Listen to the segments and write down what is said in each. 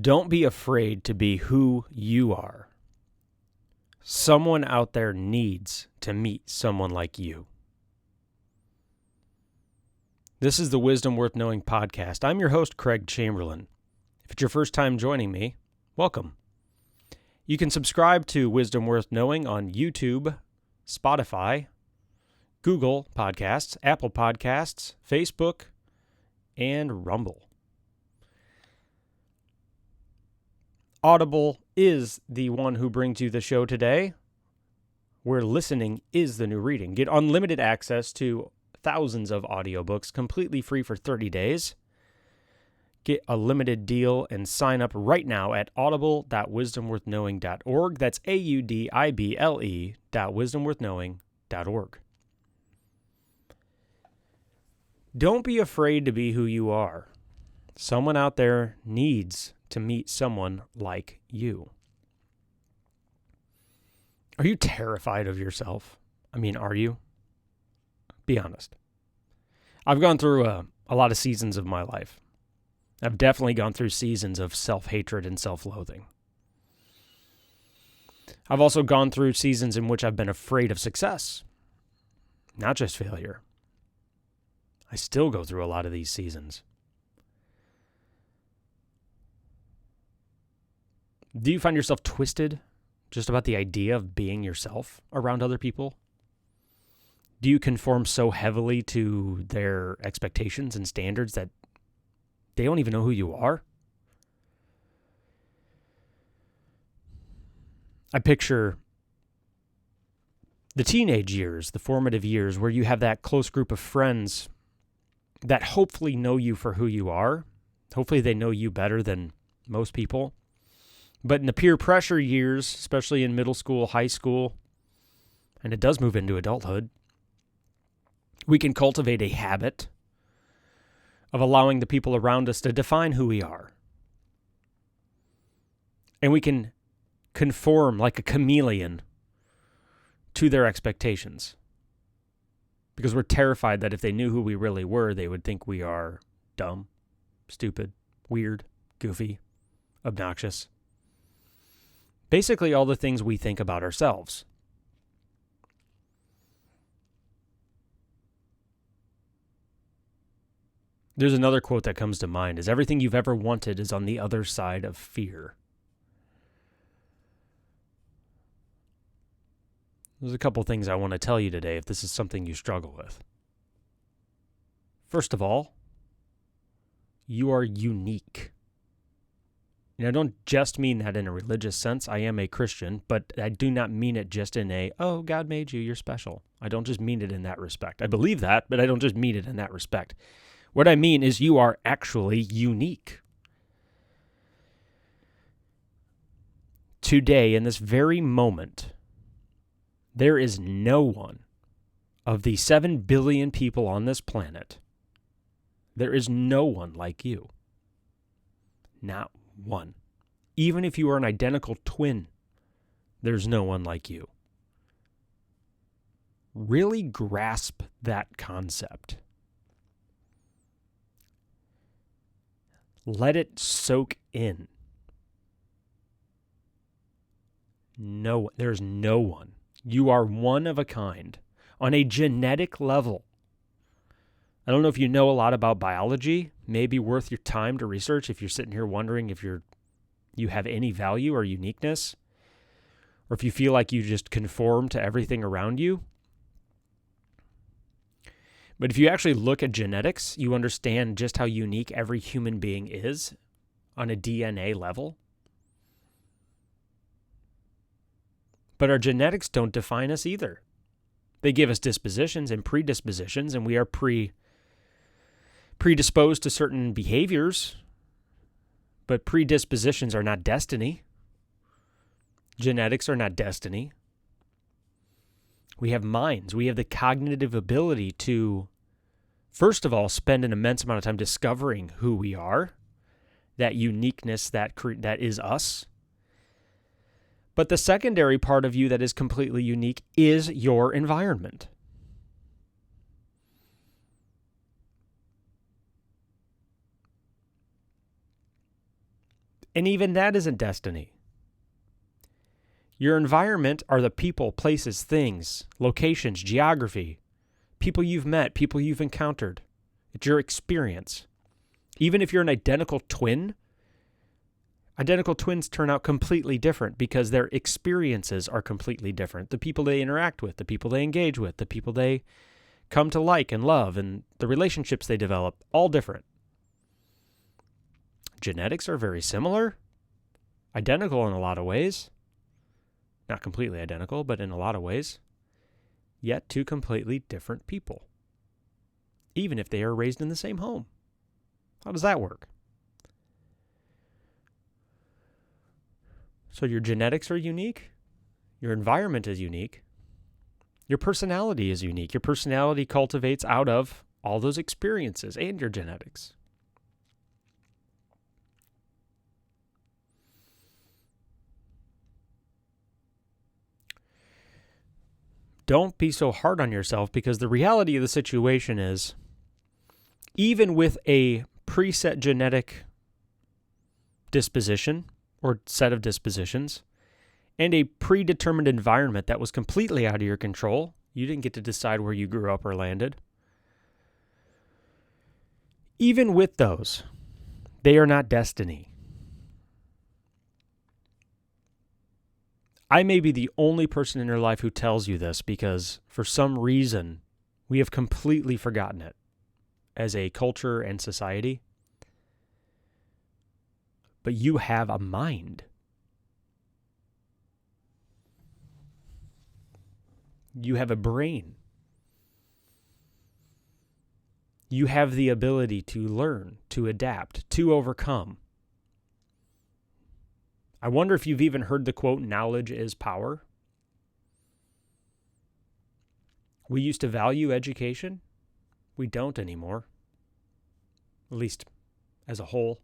Don't be afraid to be who you are. Someone out there needs to meet someone like you. This is the Wisdom Worth Knowing podcast. I'm your host, Craig Chamberlain. If it's your first time joining me, welcome. You can subscribe to Wisdom Worth Knowing on YouTube, Spotify, Google Podcasts, Apple Podcasts, Facebook, and Rumble. Audible is the one who brings you the show today, where listening is the new reading. Get unlimited access to thousands of audiobooks completely free for 30 days. Get a limited deal and sign up right now at audible.wisdomworthknowing.org. That's audible.wisdomworthknowing.org. Don't be afraid to be who you are. Someone out there needs to meet someone like you. Are you terrified of yourself? Are you? Be honest. I've gone through a lot of seasons of my life. I've definitely gone through seasons of self-hatred and self-loathing. I've also gone through seasons in which I've been afraid of success, not just failure. I still go through a lot of these seasons. Do you find yourself twisted just about the idea of being yourself around other people? Do you conform so heavily to their expectations and standards that they don't even know who you are? I picture the teenage years, the formative years, where you have that close group of friends that hopefully know you for who you are. Hopefully they know you better than most people. But in the peer pressure years, especially in middle school, high school, and it does move into adulthood, we can cultivate a habit of allowing the people around us to define who we are. And we can conform like a chameleon to their expectations. Because we're terrified that if they knew who we really were, they would think we are dumb, stupid, weird, goofy, obnoxious. Basically, all the things we think about ourselves. There's another quote that comes to mind, is everything you've ever wanted is on the other side of fear. There's a couple things I want to tell you today if this is something you struggle with. First of all, you are unique. And I don't just mean that in a religious sense. I am a Christian, but I do not mean it just in oh, God made you, you're special. I don't just mean it in that respect. I believe that, but I don't just mean it in that respect. What I mean is you are actually unique. Today, in this very moment, there is no one of the 7 billion people on this planet, there is no one like you. Not one. Even if you are an identical twin, there's no one like you. Really grasp that concept. Let it soak in. No, there's no one. You are one of a kind on a genetic level. I don't know if you know a lot about biology. Maybe worth your time to research if you're sitting here wondering if you have any value or uniqueness, or if you feel like you just conform to everything around you. But if you actually look at genetics, you understand just how unique every human being is on a DNA level. But our genetics don't define us either. They give us dispositions and predispositions, and we are predisposed to certain behaviors, but predispositions are not destiny. Genetics are not destiny. We have minds. We have the cognitive ability to, first of all, spend an immense amount of time discovering who we are, that uniqueness that is us. But the secondary part of you that is completely unique is your environment. And even that isn't destiny. Your environment are the people, places, things, locations, geography, people you've met, people you've encountered. It's your experience. Even if you're an identical twins turn out completely different because their experiences are completely different. The people they interact with, the people they engage with, the people they come to like and love, and the relationships they develop, all different. Genetics are very similar, identical in a lot of ways. Not completely identical, but in a lot of ways. Yet two completely different people, even if they are raised in the same home. How does that work? So your genetics are unique. Your environment is unique. Your personality is unique. Your personality cultivates out of all those experiences and your genetics. Don't be so hard on yourself, because the reality of the situation is, even with a preset genetic disposition or set of dispositions and a predetermined environment that was completely out of your control, you didn't get to decide where you grew up or landed. Even with those, they are not destiny. I may be the only person in your life who tells you this, because for some reason we have completely forgotten it as a culture and society. But you have a mind. You have a brain. You have the ability to learn, to adapt, to overcome. I wonder if you've even heard the quote, "Knowledge is power." We used to value education. We don't anymore. At least as a whole.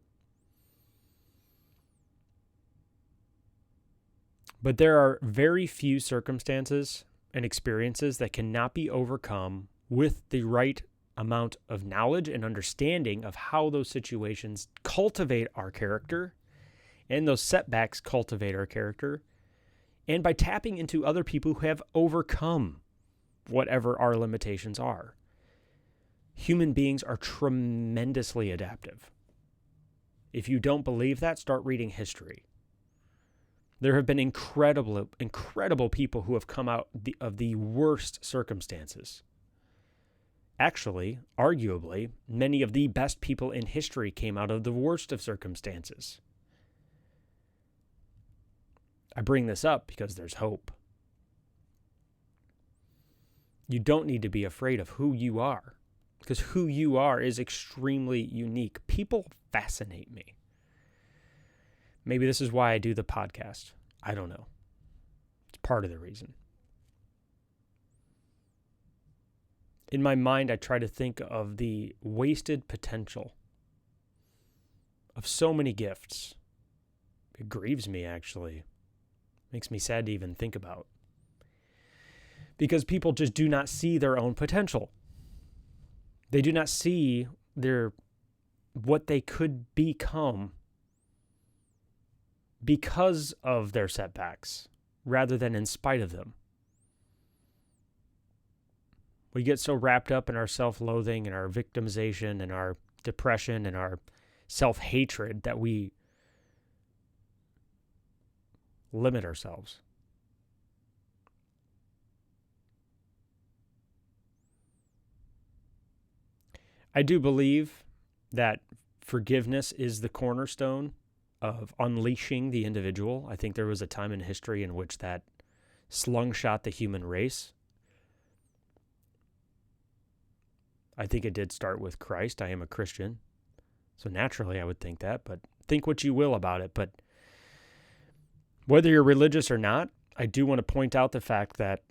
But there are very few circumstances and experiences that cannot be overcome with the right amount of knowledge and understanding of how those situations cultivate our character, and those setbacks cultivate our character, and by tapping into other people who have overcome whatever our limitations are. Human beings are tremendously adaptive. If you don't believe that, start reading history. There have been incredible people who have come out of the worst circumstances. Actually, arguably, many of the best people in history came out of the worst of circumstances. I bring this up because there's hope. You don't need to be afraid of who you are, because who you are is extremely unique. People fascinate me. Maybe this is why I do the podcast. I don't know. It's part of the reason. In my mind, I try to think of the wasted potential of so many gifts. It grieves me, actually. Makes me sad to even think about. Because people just do not see their own potential. They do not see what they could become because of their setbacks, rather than in spite of them. We get so wrapped up in our self-loathing and our victimization and our depression and our self-hatred that we limit ourselves. I do believe that forgiveness is the cornerstone of unleashing the individual. I think there was a time in history in which that slungshot the human race. I think it did start with Christ. I am a Christian, so naturally I would think that, but think what you will about it. But whether you're religious or not, I do want to point out the fact that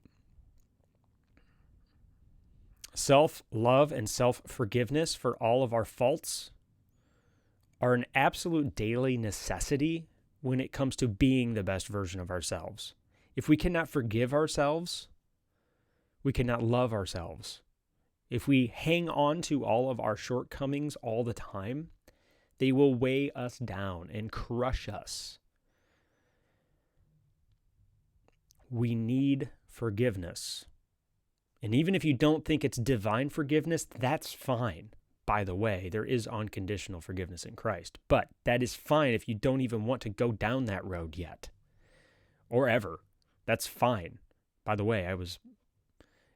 self-love and self-forgiveness for all of our faults are an absolute daily necessity when it comes to being the best version of ourselves. If we cannot forgive ourselves, we cannot love ourselves. If we hang on to all of our shortcomings all the time, They will weigh us down and crush us. We need forgiveness. And even if you don't think it's divine forgiveness, that's fine. By the way, there is unconditional forgiveness in Christ. But that is fine if you don't even want to go down that road yet. Or ever. That's fine. By the way, I was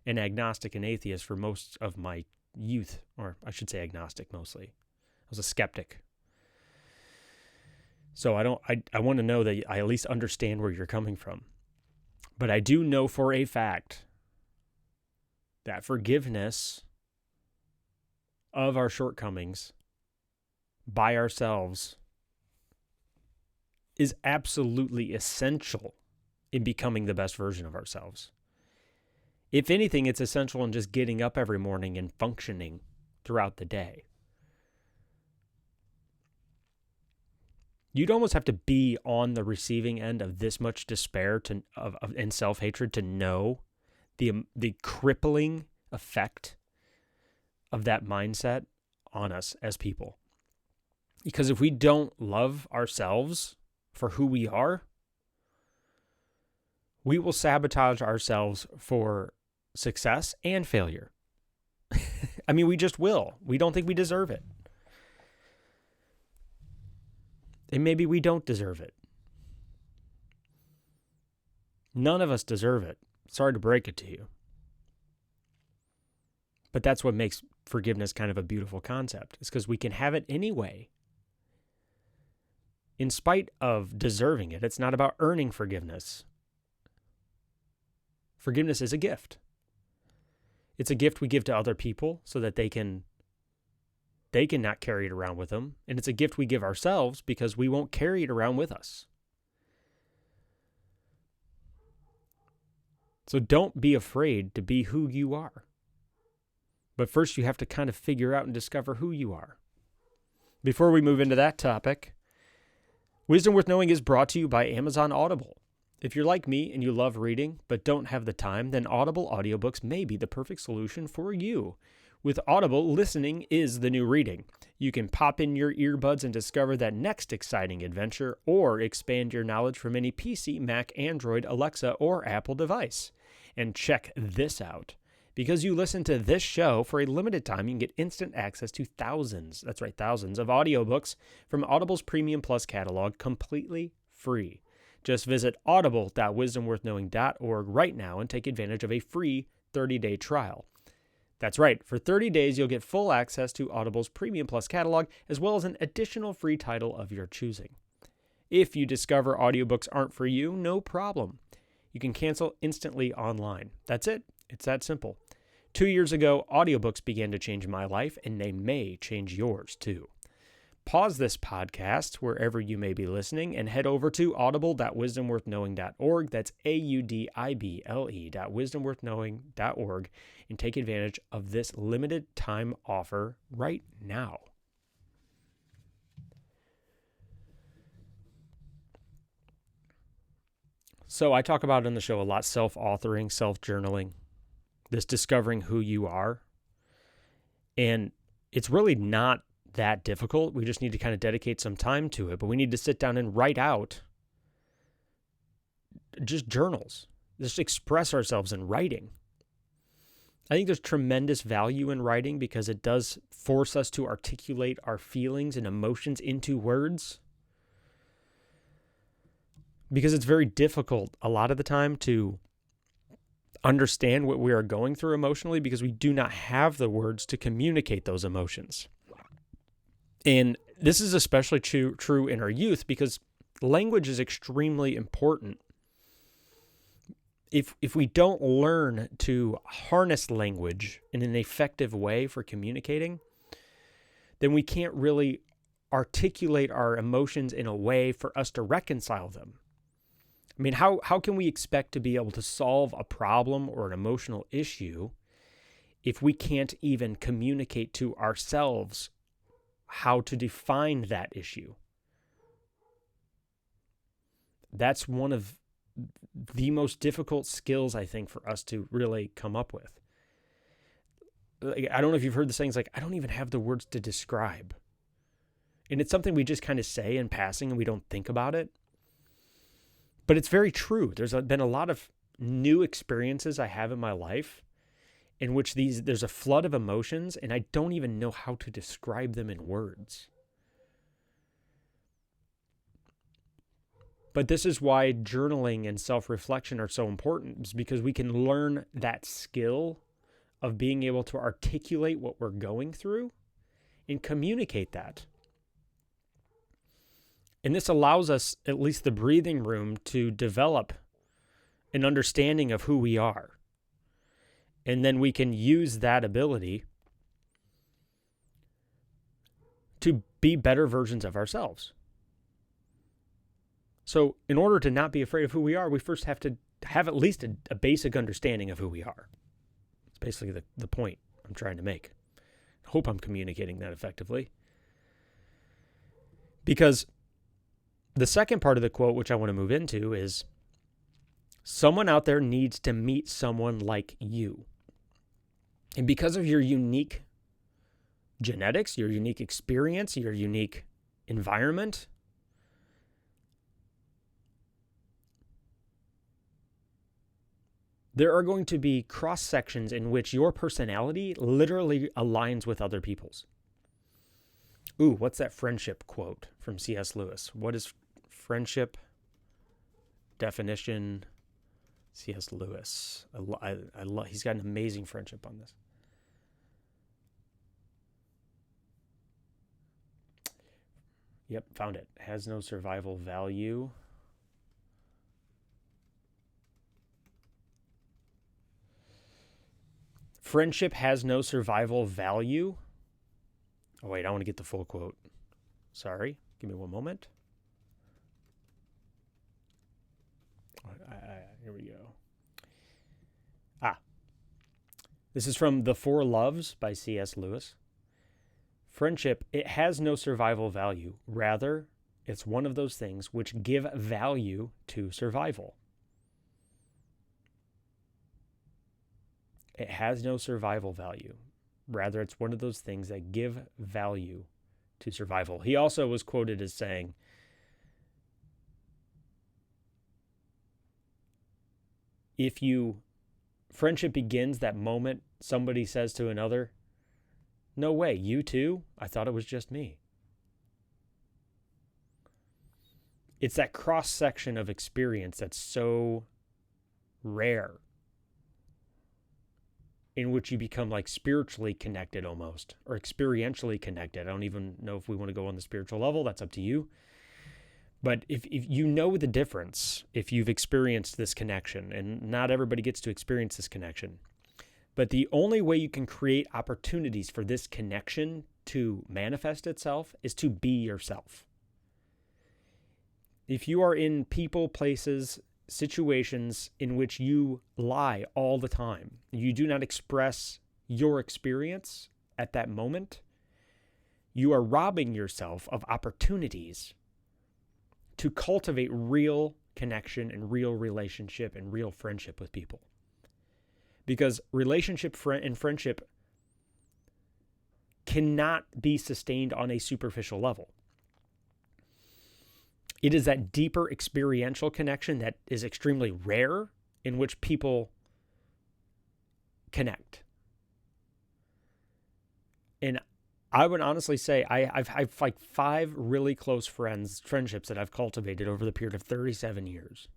an agnostic and atheist for most of my youth. Or I should say agnostic mostly. I was a skeptic. So I want to know that I at least understand where you're coming from. But I do know for a fact that forgiveness of our shortcomings by ourselves is absolutely essential in becoming the best version of ourselves. If anything, it's essential in just getting up every morning and functioning throughout the day. You'd almost have to be on the receiving end of this much despair and self-hatred to know the crippling effect of that mindset on us as people. Because if we don't love ourselves for who we are, we will sabotage ourselves for success and failure. I mean, we just will. We don't think we deserve it. And maybe we don't deserve it. None of us deserve it. Sorry to break it to you. But that's what makes forgiveness kind of a beautiful concept. It's because we can have it anyway. In spite of deserving it, it's not about earning forgiveness. Forgiveness is a gift. It's a gift we give to other people so that they can not carry it around with them. And it's a gift we give ourselves because we won't carry it around with us. So don't be afraid to be who you are. But first you have to kind of figure out and discover who you are. Before we move into that topic, Wisdom Worth Knowing is brought to you by Amazon Audible. If you're like me and you love reading but don't have the time, then Audible audiobooks may be the perfect solution for you. With Audible, listening is the new reading. You can pop in your earbuds and discover that next exciting adventure, or expand your knowledge from any PC, Mac, Android, Alexa, or Apple device. And check this out. Because you listen to this show, for a limited time, you can get instant access to thousands of audiobooks from Audible's Premium Plus catalog completely free. Just visit audible.wisdomworthknowing.org right now and take advantage of a free 30-day trial. That's right. For 30 days, you'll get full access to Audible's Premium Plus catalog, as well as an additional free title of your choosing. If you discover audiobooks aren't for you, no problem. You can cancel instantly online. That's it. It's that simple. 2 years ago, audiobooks began to change my life, and they may change yours too. Pause this podcast wherever you may be listening and head over to audible.wisdomworthknowing.org. That's audible.wisdomworthknowing.org and take advantage of this limited time offer right now. So I talk about in the show a lot self-authoring, self-journaling, this discovering who you are. And it's really not that difficult. We just need to kind of dedicate some time to it, but we need to sit down and write out just journals, just express ourselves in writing. I think there's tremendous value in writing because it does force us to articulate our feelings and emotions into words. Because it's very difficult a lot of the time to understand what we are going through emotionally because we do not have the words to communicate those emotions. And this is especially true in our youth because language is extremely important. If we don't learn to harness language in an effective way for communicating, then we can't really articulate our emotions in a way for us to reconcile them. I mean, how can we expect to be able to solve a problem or an emotional issue if we can't even communicate to ourselves how to define that issue? That's one of the most difficult skills, I think, for us to really come up with. I don't know if you've heard the sayings like, I don't even have the words to describe. And it's something we just kind of say in passing and we don't think about it. But it's very true. There's been a lot of new experiences I have in my life in which there's a flood of emotions and I don't even know how to describe them in words. But this is why journaling and self-reflection are so important, is because we can learn that skill of being able to articulate what we're going through and communicate that. And this allows us at least the breathing room to develop an understanding of who we are. And then we can use that ability to be better versions of ourselves. So in order to not be afraid of who we are, we first have to have at least a basic understanding of who we are. It's basically the point I'm trying to make. I hope I'm communicating that effectively. Because the second part of the quote, which I want to move into, is someone out there needs to meet someone like you. And because of your unique genetics, your unique experience, your unique environment, there are going to be cross sections in which your personality literally aligns with other people's. Ooh, what's that friendship quote from C.S. Lewis? What is friendship definition? C.S. Lewis. He's got an amazing friendship on this. Yep, found it. Has no survival value. Friendship has no survival value. Oh, wait, I want to get the full quote. Sorry, give me one moment. Here we go. This is from The Four Loves by C.S. Lewis. Friendship, it has no survival value. Rather, it's one of those things which give value to survival. It has no survival value. Rather, it's one of those things that give value to survival. He also was quoted as saying, friendship begins that moment somebody says to another, "No way, you too? I thought it was just me." It's that cross-section of experience that's so rare, in which you become like spiritually connected almost, or experientially connected. I don't even know if we want to go on the spiritual level. That's up to you. But if you know the difference, if you've experienced this connection, and not everybody gets to experience this connection, but the only way you can create opportunities for this connection to manifest itself is to be yourself. If you are in people, places, situations in which you lie all the time, you do not express your experience at that moment, you are robbing yourself of opportunities to cultivate real connection and real relationship and real friendship with people. Because relationship and friendship cannot be sustained on a superficial level. It is that deeper experiential connection that is extremely rare in which people connect. And I would honestly say I've like 5 really close friendships that I've cultivated over the period of 37 years.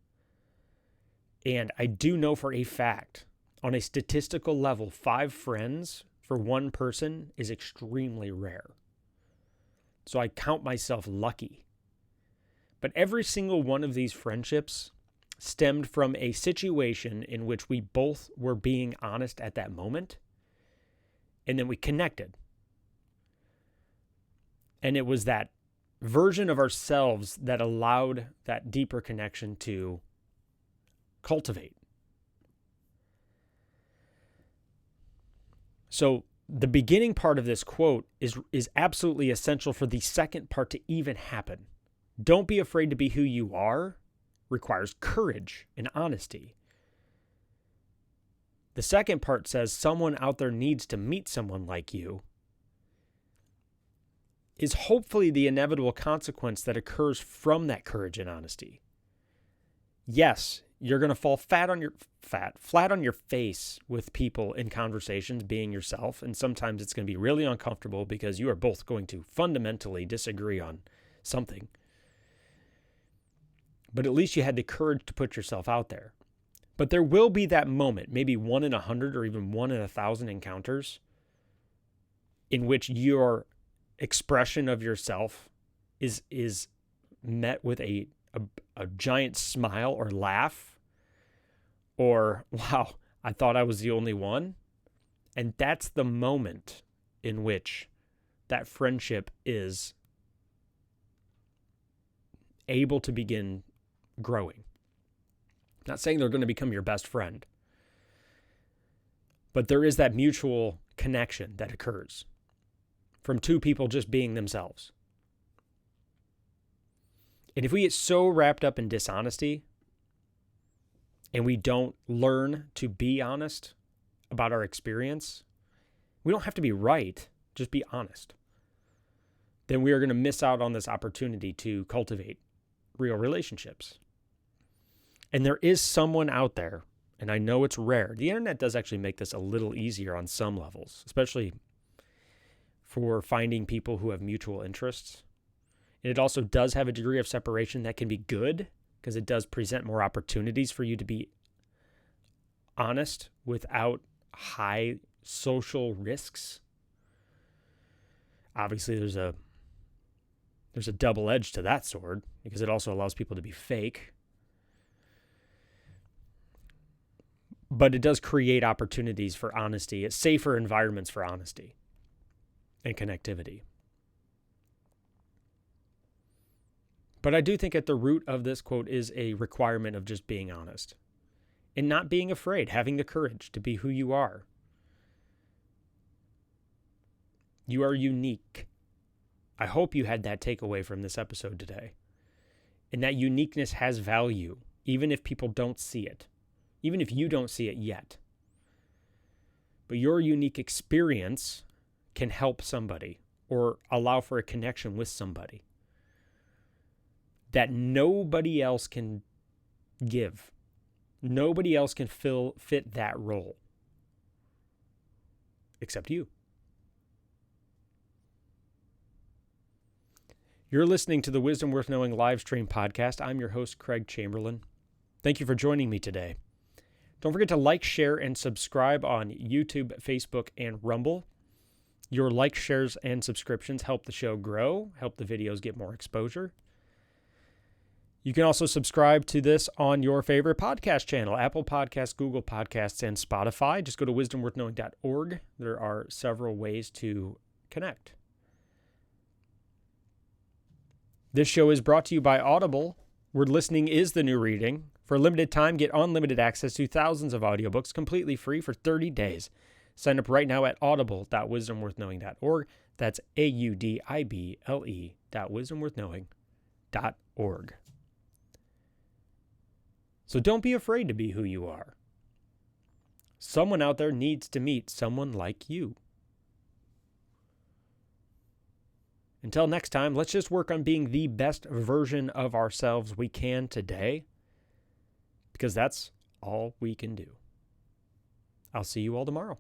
And I do know for a fact, on a statistical level, 5 friends for one person is extremely rare. So I count myself lucky. But every single one of these friendships stemmed from a situation in which we both were being honest at that moment, and then we connected. And it was that version of ourselves that allowed that deeper connection to cultivate. So the beginning part of this quote is absolutely essential for the second part to even happen. Don't be afraid to be who you are requires courage and honesty. The second part says someone out there needs to meet someone like you. is hopefully the inevitable consequence that occurs from that courage and honesty. Yes, you're going to fall flat on your face with people in conversations being yourself, and sometimes it's going to be really uncomfortable because you are both going to fundamentally disagree on something. But at least you had the courage to put yourself out there. But there will be that moment, maybe 1 in 100 or even 1 in 1,000 encounters, in which your expression of yourself is met with a giant smile or laugh, or, wow, I thought I was the only one. And that's the moment in which that friendship is able to begin growing. Not saying they're going to become your best friend, but there is that mutual connection that occurs from two people just being themselves. And if we get so wrapped up in dishonesty and we don't learn to be honest about our experience, we don't have to be right, just be honest, then we are going to miss out on this opportunity to cultivate real relationships. And there is someone out there, and I know it's rare. The internet does actually make this a little easier on some levels, especially for finding people who have mutual interests. And it also does have a degree of separation that can be good because it does present more opportunities for you to be honest without high social risks. Obviously, there's a double edge to that sword because it also allows people to be fake. But it does create opportunities for honesty. It's safer environments for honesty and connectivity. But I do think at the root of this quote is a requirement of just being honest and not being afraid, having the courage to be who you are. You are unique. I hope you had that takeaway from this episode today. And that uniqueness has value, even if people don't see it, even if you don't see it yet. But your unique experience can help somebody or allow for a connection with somebody that nobody else can give. Nobody else can fit that role except you. You're listening to the Wisdom Worth Knowing live stream podcast. I'm your host, Craig Chamberlain. Thank you for joining me today. Don't forget to like, share, and subscribe on YouTube, Facebook, and Rumble. Your likes, shares, and subscriptions help the show grow, help the videos get more exposure. You can also subscribe to this on your favorite podcast channel, Apple Podcasts, Google Podcasts, and Spotify. Just go to wisdomworthknowing.org. There are several ways to connect. This show is brought to you by Audible, where listening is the new reading. For a limited time, get unlimited access to thousands of audiobooks completely free for 30 days. Sign up right now at audible.wisdomworthknowing.org. That's audible.wisdomworthknowing.org. So don't be afraid to be who you are. Someone out there needs to meet someone like you. Until next time, let's just work on being the best version of ourselves we can today, because that's all we can do. I'll see you all tomorrow.